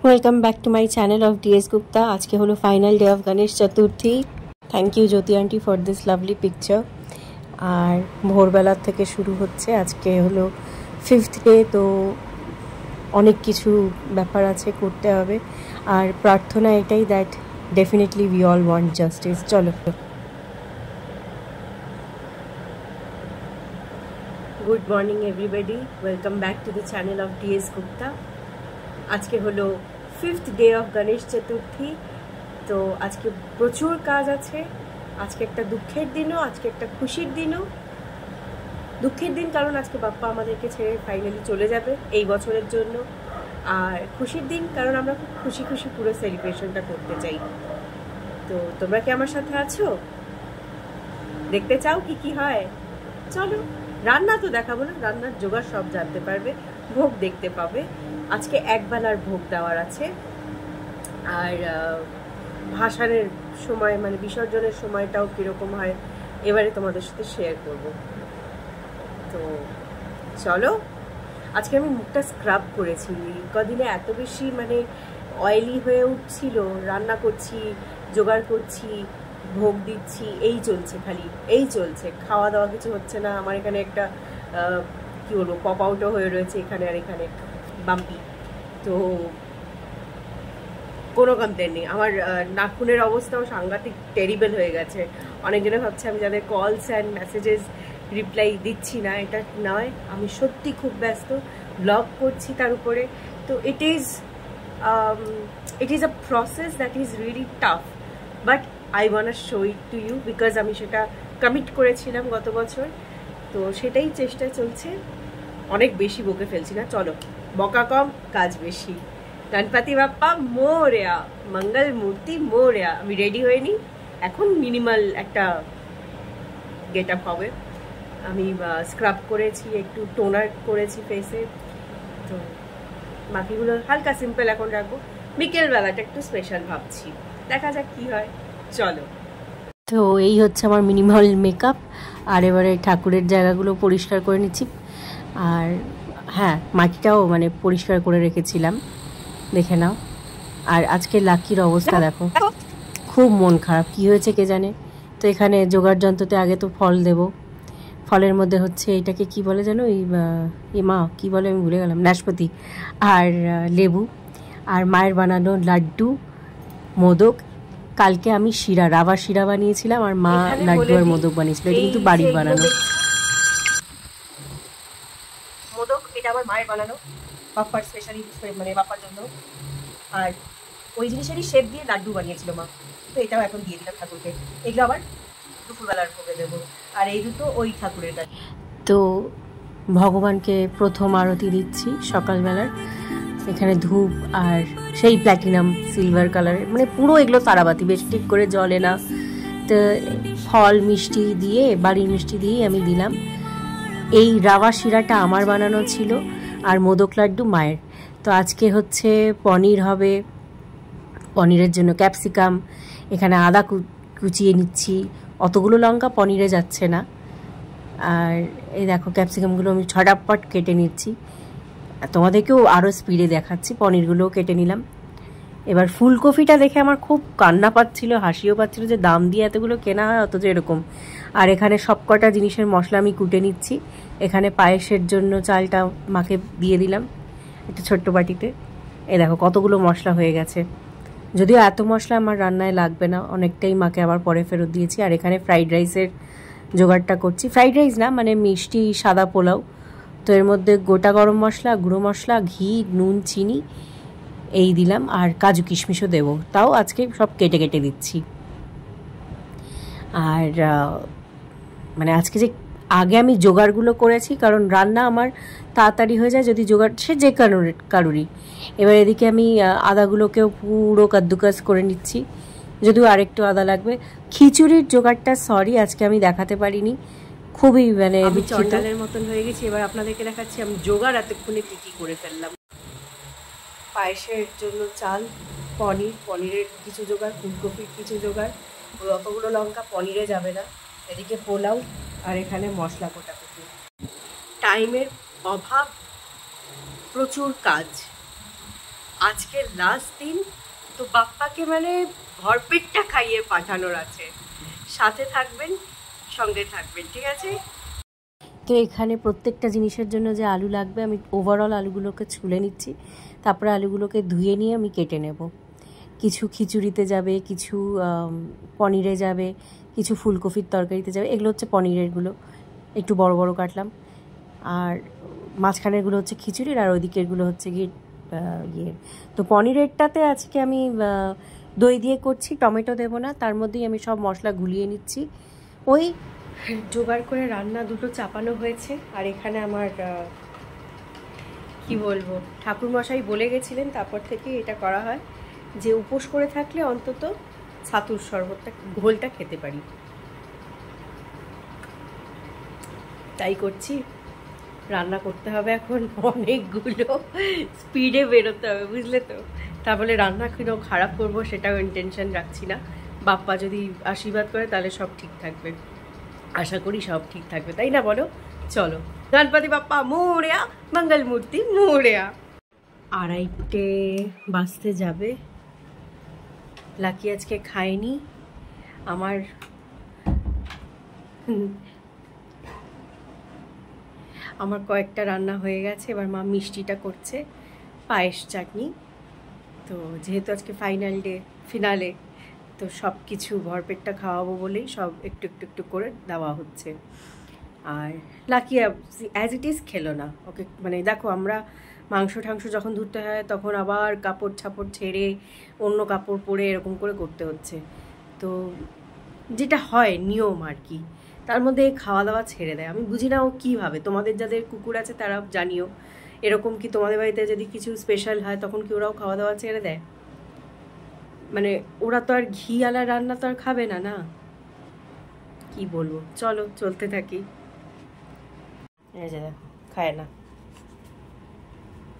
Welcome back to my channel of DS Gupta. আজকে হলো final day of Ganesh Chaturthi. Thank you Jyoti aunty for this lovely picture. আর ভোরবেলার থেকে শুরু হচ্ছে, আজকে হলো 5th ডে, তো অনেক কিছু ব্যাপার আছে, করতে হবে। আর প্রার্থনা এটাই that definitely we all want justice. চলো। Good morning everybody, welcome back to the channel of DS Gupta. আজকে হলো 5th ডে অফ গণেশ চতুর্থী। তো আজকে প্রচুর কাজ আছে। আজকে একটা দুঃখের দিনও, আজকে একটা খুশির দিনও। দুঃখের দিন কারণ আজকে বাপ্পা আমাদেরকে ছেড়ে ফাইনালি চলে যাবে এই বছরের জন্য। আর খুশির দিন কারণ আমরা খুব খুশি খুশি পুরো সেলিব্রেশনটা করতে চাই। তো তোমরা কি আমার সাথে আছো? দেখতে চাও কি কি হয়? চলো। রান্না তো দেখাবো না, রান্নার জোগাড় সব জানতে পারবে, ভোগ দেখতে পাবে। আজকে একবেলার ভোগ দেওয়ার আছে। আর ভাসানের সময় মানে বিসর্জনের সময়টাও কীরকম হয় এবারে তোমাদের সাথে শেয়ার করব। তো চলো। আজকে আমি মুখটা স্ক্রাব করেছি। কদিনে এত বেশি মানে অয়েলি হয়ে উঠছিল, রান্না করছি, জোগাড় করছি, ভোগ দিচ্ছি, এই চলছে, খালি এই চলছে। খাওয়া দাওয়া কিছু হচ্ছে না। আমার এখানে একটা কী বলবো, পপ আউটও হয়ে রয়েছে এখানে আর এখানে, বাম্পি। তো কোনো কমপ্লেন নেই। আমার নাখুনের অবস্থাও সাংঘাতিক টেরিবল হয়ে গেছে। অনেকজনে ভাবছে আমি যাদের কলস অ্যান্ড মেসেজেস রিপ্লাই দিচ্ছি না, এটা নয়, আমি সত্যি খুব ব্যস্ত, ব্লগ করছি তার উপরে। তো it is a process that is really tough, but I want show it to you because আমি সেটা কমিট করেছিলাম গত বছর। তো সেটাই চেষ্টা চলছে। অনেক বেশি বকে ফেলছি না, চলো। বকা কম, কাজ বেশি। গণপতি বাপ্পা মোরয়া, মঙ্গল মূর্তি মোরয়া। আমি রেডি হইনি, এখন মিনিমাল একটা গেট আপ হবে। আমি স্ক্রাব করেছি, একটু টোনার করেছি ফেসে। তো বাকিগুলো হালকা সিম্পল এখন রাখবো। বিকেলবেলাটা একটু স্পেশাল ভাবছি, দেখা যাক কি হয়। চলো। তো এই হচ্ছে আমার মিনিমাল মেকআপ। আর এবারে ঠাকুরের জায়গাগুলো পরিষ্কার করে নিচ্ছি। আর হ্যাঁ, মাটিটাও মানে পরিষ্কার করে রেখেছিলাম, দেখে নাও। আর আজকে লাকির অবস্থা দেখো, খুব মন খারাপ, কি হয়েছে কে জানে। তো এখানে জোগাড় যন্ত্রতে আগে তো ফল দেব। ফলের মধ্যে হচ্ছে এটাকে কি বলে যেন, এই মা কি বলে আমি ভুলে গেলাম, নাশপাতি আর লেবু আর মায়ের বানানো লাড্ডু, মোদক। কালকে আমি শিরা, রাবার শিরা বানিয়েছিলাম, আর মা লাড্ডু আর মোদক বানিয়েছিল। এটা কিন্তু বাড়ির বানানো মোদক। এটা আমার মায়ের বানানো, বাপ্পার স্পেশালি, মানে বাপ্পার জন্য। আর ওই জিনিসেরই শেপ দিয়ে লাড্ডু বানিয়েছিল মা। তো এটাও এখন দিয়ে দিলাম ঠাকুরকে। এগুলো আবার দুপুরবেলার ভোগে দেবো। আর এই দুটো ওই ঠাকুরের কাছে। তো ভগবানকে প্রথম আরতি দিচ্ছি সকালবেলার। এখানে ধূপ আর সেই প্ল্যাটিনাম সিলভার কালারের, মানে পুরো এগুলো তারাবাতি, বেশ ঠিক করে জ্বলে না। তো ফল মিষ্টি দিয়ে, বাড়ির মিষ্টি দিয়েই আমি দিলাম। এই রাওয়া শিরাটা আমার বানানো ছিল, আর মোদক লাড্ডু মায়ের। তো আজকে হচ্ছে পনির হবে। পনিরের জন্য ক্যাপসিকাম, এখানে আদা কুচিয়ে নিচ্ছি। অতগুলো লঙ্কা পনিরে যাচ্ছে না। আর এই দেখো ক্যাপসিকামগুলো আমি ছটাপট কেটে নিচ্ছি। তোমাদেরকেও আরও স্পিডে দেখাচ্ছি। পনিরগুলোও কেটে নিলাম। এবার ফুলকপিটা দেখে আমার খুব কান্না পাচ্ছিল, হাসিও পাচ্ছিল যে দাম দিয়ে এতগুলো কেনা হয়, অথচ এরকম। আর এখানে সবকটা জিনিসের মশলা আমি কুটে নিচ্ছি। এখানে পায়েসের জন্য চালটা মাকে দিয়ে দিলাম একটা ছোট্ট বাটিতে। এই দেখো কতগুলো মশলা হয়ে গেছে। যদিও এত মশলা আমার রান্নায় লাগবে না, অনেকটাই মাকে আবার পরে ফেরত দিয়েছি। আর এখানে ফ্রাইড রাইসের জোগাড়টা করছি। ফ্রাইড রাইস না, মানে মিষ্টি সাদা পোলাও। তো এর মধ্যে গোটা গরম মশলা, গুঁড়ো মশলা, ঘি, নুন, চিনি এই দিলাম। আর কাজু কিশমিশও দেবো, তাও আজকে সব কেটে কেটে দিচ্ছি। আর মানে আজকে যে আগে আমি জোগাড়গুলো করেছি, কারণ রান্না আমার তাড়াতাড়ি হয়ে যায় যদি জোগাড়, সে যে কারুরই। এবার এদিকে আমি আদাগুলোকেও পুরো কাদ্দুকাস করে নিচ্ছি, যদিও আরেকটু আদা লাগবে। খিচুড়ির জোগাড়টা সরি আজকে আমি দেখাতে পারিনি, খুবই মানে চন্ডালের মতন হয়ে গেছি। এবার আপনাদেরকে দেখাচ্ছি আমি জোগাড় এতক্ষণে কী কী করে ফেললাম। পায়েসের জন্য চাল, পনিরের কিছু জোগাড়, ফুলকপির কিছু জোগাড়। ওই অতগুলো লঙ্কা পনিরে যাবে না। এদিকে পোলাও, আর এখানে মশলা কোটাকুটি। টাইমের অভাব, প্রচুর কাজ, আজকে লাস্ট দিন, তো বাপ্পাকে মানে ভরপেটটা খাইয়ে পাঠানোর আছে। সাথে থাকবেন, সঙ্গে থাকবেন, ঠিক আছে? তো এখানে প্রত্যেকটা জিনিসের জন্য যে আলু লাগবে আমি ওভারঅল আলুগুলোকে ছুলে নিচ্ছি, তারপরে আলুগুলোকে ধুয়ে নিয়ে আমি কেটে নেব। কিছু খিচুড়িতে যাবে, কিছু পনিরে যাবে, কিছু ফুলকপির তরকারিতে যাবে। এগুলো হচ্ছে পনিরেরগুলো, একটু বড় বড় কাটলাম। আর মাঝখানেরগুলো হচ্ছে খিচুড়ির, আর ওইদিকেরগুলো হচ্ছে গিয়ে ইয়ে। তো পনিরেরটাতে আজকে আমি দই দিয়ে করছি, টমেটো দেবো না, তার মধ্যেই আমি সব মশলা গুলিয়ে নিচ্ছি। ওই জোগাড় করে রান্না দুটো চাপানো হয়েছে। আর এখানে আমার কি বলবো, ঠাকুরমশাই বলে গেছিলেন তারপর থেকে এটা করা হয় যে উপোস করে থাকলে অন্তত ছাতুর শরবতটা, ঘোলটা খেতে পারি। তাই করছি। রান্না করতে হবে এখন অনেকগুলো, স্পিডে বেরোতে হবে, বুঝলে তো? তাহলে রান্না কিনো খারাপ করবো সেটাও ইন্টেনশন রাখছি না। বাপ্পা যদি আশীর্বাদ করে তাহলে সব ঠিক থাকবে, আশা করি সব ঠিক থাকবে, তাই না বলো? চলো, গণপতি বাপ্পা মোরেয়া, মঙ্গল মূর্তি মোরেয়া। 2:30 বাজতে যাবে। লাকি আজকে খায়নি। আমার কয়েকটা রান্না হয়ে গেছে, এবার মা মিষ্টিটা করছে, পায়েস চাটনি। তো যেহেতু আজকে ফিনালে, তো সব কিছু ভরপেটটা খাওয়াবো বলেই সব একটু একটু একটু করে দেওয়া হচ্ছে। আর লাকি অ্যাজ ইট ইজ খেলো না। ওকে মানে দেখো, আমরা মাংস ঠাংস যখন ধরতে হয় তখন আবার কাপড় ছাপড় ছেড়ে অন্য কাপড় পরে এরকম করে করতে হচ্ছে। তো যেটা হয় নিয়ম আর কি, তার মধ্যে খাওয়া দাওয়া ছেড়ে দেয়। আমি বুঝি না ও কীভাবে। তোমাদের যাদের কুকুর আছে তারা জানিও, এরকম কি তোমাদের বাড়িতে যদি কিছু স্পেশাল হয় তখন কি ওরাও খাওয়া দাওয়া ছেড়ে দেয়? মানে ওরা তো আর ঘিওয়ালা রান্না তো আর খাবে না, না? কি বলবো, চলো চলতে থাকি। খায় না,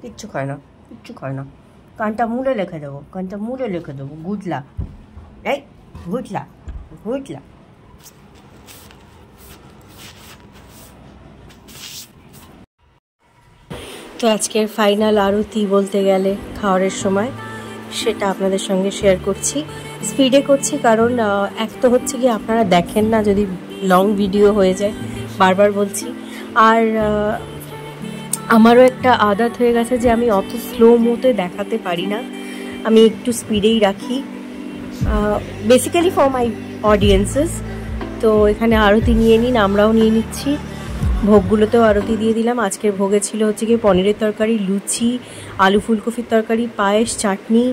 কিচ্ছু খায় না, কিচ্ছু খায় না। কানটা মুড়ে লিখে দেবো, কানটা মুড়ে লিখে দেবো। গুজলা, এই গুজলা, গুজলা। তো আজকের ফাইনাল আরতি বলতে গেলে খাওয়ারের সময়, সেটা আপনাদের সঙ্গে শেয়ার করছি। স্পিডে করছি কারণ এক তো হচ্ছে কি আপনারা দেখেন না, যদি লং ভিডিও হয়ে যায়, বারবার বলছি। আর আমারও একটা আদত হয়ে গেছে যে আমি অত স্লো মোতে দেখাতে পারি না, আমি একটু স্পিডেই রাখি, বেসিক্যালি ফর মাই অডিয়েন্সেস। তো এখানে আরতি নিয়ে নিন, আমরাও নিয়ে নিচ্ছি। ভোগগুলোতেও আরতি দিয়ে দিলাম। আজকের ভোগে ছিল হচ্ছে কি পনিরের তরকারি, লুচি, আলু ফুলকপির তরকারি, পায়েস, চাটনি,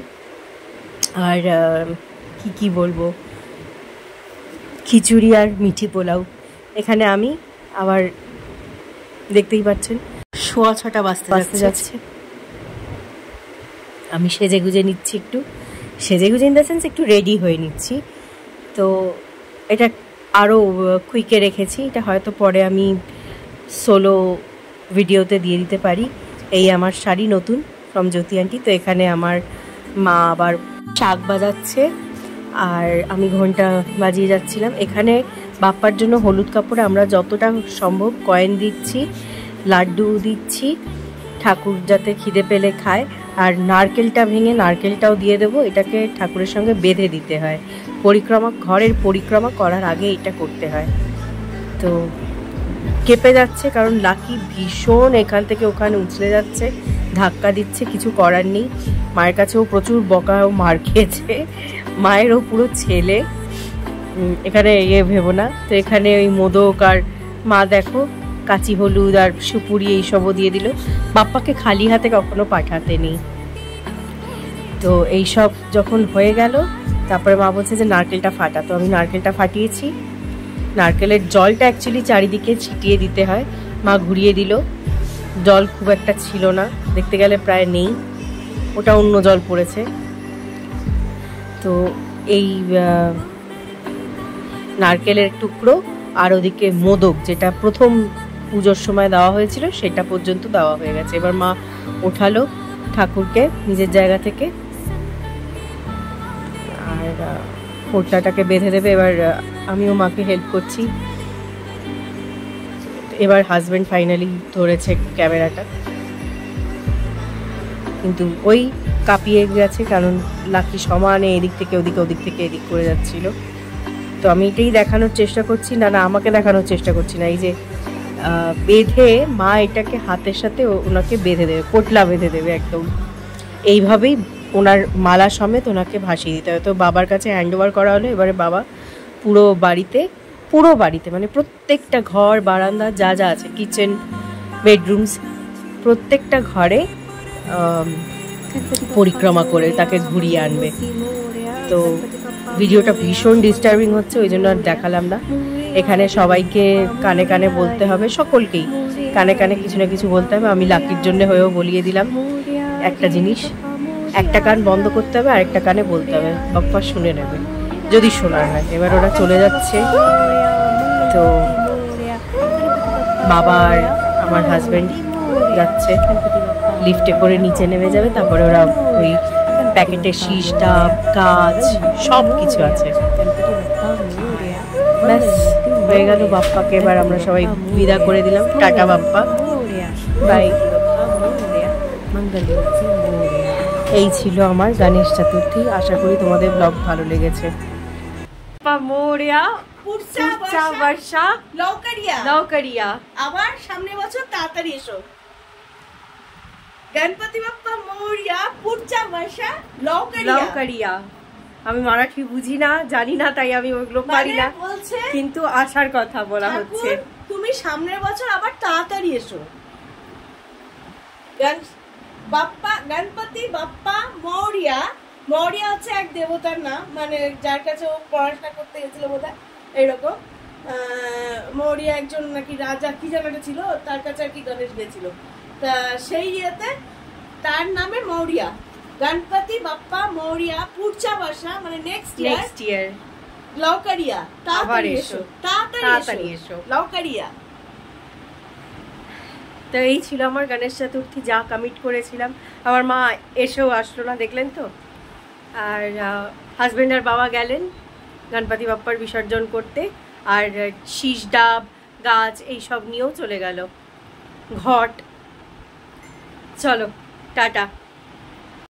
আর কি বলবো, খিচুড়ি আর মিঠি পোলাও। এখানে আমি আবার দেখতেই পাচ্ছেন 6:15 বাজতে যাচ্ছে। আমি সেজে গুজে নিচ্ছি, একটু সেজে গুজে ইন দ্য সেন্স একটু রেডি হয়ে নিচ্ছি। তো এটা আরও কুইকে রেখেছি, এটা হয়তো পরে আমি সোলো ভিডিওতে দিয়ে দিতে পারি। এই আমার শাড়ি নতুন ফ্রম জ্যোতি আন্টি। তো এখানে আমার মা আবার শাক বাজাচ্ছে আর আমি ঘন্টা বাজিয়ে যাচ্ছিলাম। এখানে বাপ্পার জন্য হলুদ কাপড়ে আমরা যতটা সম্ভব কয়েন দিচ্ছি, লাড্ডু দিচ্ছি, ঠাকুর যাতে খিদে পেলে খায়। আর নারকেলটা ভেঙে নারকেলটাও দিয়ে দেবো। এটাকে ঠাকুরের সঙ্গে বেঁধে দিতে হয়, ঘরের পরিক্রমা করার আগে এটা করতে হয়। তো কেঁপে যাচ্ছে কারণ লাকি ভীষণ এখান থেকে ওখানে উছলে যাচ্ছে, ধাক্কা দিচ্ছে, কিছু করার নেই। মায়ের কাছেও প্রচুর বকা ও মার খেয়েছে, মায়েরও পুরো ছেলে, এখানে ভেবো না। তো এখানে ওই মোদক আর মা দেখো কাঁচি হলুদ আর সুপুরি এইসবও দিয়ে দিল। বাপ্পাকে খালি হাতে কখনো পাঠাতে নেই। তো এইসব যখন হয়ে গেল, তারপরে মা বলছে যে নারকেলটা ফাটা। তো আমি নারকেলটা ফাটিয়েছি। নারকেলের জলটা অ্যাকচুয়ালি চারিদিকে ছিটিয়ে দিতে হয়, মা ঘুরিয়ে দিল। জল খুব একটা ছিল না, দেখতে গেলে প্রায় নেই, ওটা অন্য জল পড়েছে। তো এই নারকেলের টুকরো আর ওদিকে মোদক, যেটা প্রথম পুজোর সময় দেওয়া হয়েছিল, সেটা পর্যন্ত দেওয়া হয়ে গেছে। এবার মা ওঠালো ঠাকুরকে নিজের জায়গা থেকে আর পোটলাটাকে বেঁধে দেবে। এবার আমিও মাকে হেল্প করছি। এবার হাজব্যান্ড ফাইনালি ধরেছে ক্যামেরাটা, কিন্তু ওই কাঁপিয়ে গেছে, কারণ লাকি সমানে এদিক থেকে ওদিকে, ওদিক থেকে এদিক করে যাচ্ছিল। তো আমি এটাই দেখানোর চেষ্টা করছি, না আমাকে দেখানোর চেষ্টা করছি না, এই যে বেঁধে মা এটাকে হাতের সাথে ওনাকে বেঁধে দেবে, পোটলা বেঁধে দেবে একদম, এইভাবেই ওনার মালা সমেত ওনাকে ভাসিয়ে দিতে হবে। তো বাবার কাছে হ্যান্ড ওভার করা হলো। এবারে বাবা পুরো বাড়িতে মানে প্রত্যেকটা ঘর, বারান্দা যা যা আছে, কিচেন, বেডরুমস, প্রত্যেকটা ঘরে পরিক্রমা করে তাকে ঘুরিয়ে আনবে। তো ভিডিওটা ভীষণ ডিস্টার্বিং হচ্ছে, ওই জন্য আর দেখালাম না। এখানে সবাইকে কানে কানে বলতে হবে, সকলকেই কানে কানে কিছু না কিছু বলতে হবে। আমি লাকির জন্য হয়েও বলিয়ে দিলাম একটা জিনিস, একটা কান বন্ধ করতে হবে, আরেকটা কানে বলতে হবে, বাপ্পা শুনে নেবে যদি শোনার হয়। এবার ওরা চলে যাচ্ছে। তো বাবা আর আমার হাজব্যান্ড যাচ্ছে, লিফটে করে নিচে নেমে যাবে। তারপরে ওরা ওই প্যাকেটের শীষ, ডাব, গাছ সব কিছু আছে। ব্যাস হয়ে গেল, বাপ্পাকে এবার আমরা সবাই বিদা করে দিলাম। Tata Bappa, bye. এই ছিল আমার গণেশ চতুর্থী। আশা করি তোমাদের ব্লগ ভালো লেগেছে। আবার সামনে বছর তাড়াতাড়ি এসো। গণপতি বাপ্পা মোরিয়া, পুরচা বর্ষা, লৌকারিয়া। আমি মারাঠি বুঝি না, জানি না, তাই আমি ওইগুলো পারি না, কিন্তু আসার কথা বলা হচ্ছে। তুমি সামনের বছর আবার তাড়াতাড়ি এসো। বাপ্পা, গণপতি বাপ্পা মৌরিয়া। মৌরিয়া হচ্ছে এক দেবতার নাম, মানে যার কাছে ও পড়াশোনা করতে গেছিল বোধহয়, এইরকম। মৌরিয়া একজন নাকি রাজা কি জানাটা ছিল, তার কাছে আর কি গণেশ গেছিল, তা সেই ইয়েতে তার নামে মৌরিয়া। গণপতি বাপ্পা মৌরিয়া, পুরচা বর্ষা মানে নেক্সট ইয়ার, লৌকারিয়া। তাড়াতাড়ি এসো, তাড়াতাড়ি এসো, লৌকারিয়া। তো এই ছিল আমার গণেশ চতুর্থী, যা কমিট করেছিলাম। আমার মা এসেও আসলো না, দেখলেন তো। আর হাজব্যান্ড আর বাবা গেলেন গণপতি বাপ্পার বিসর্জন করতে, আর শীষ, ডাব, গাছ এইসব নিয়েও চলে গেল, ঘট। চলো টাটা।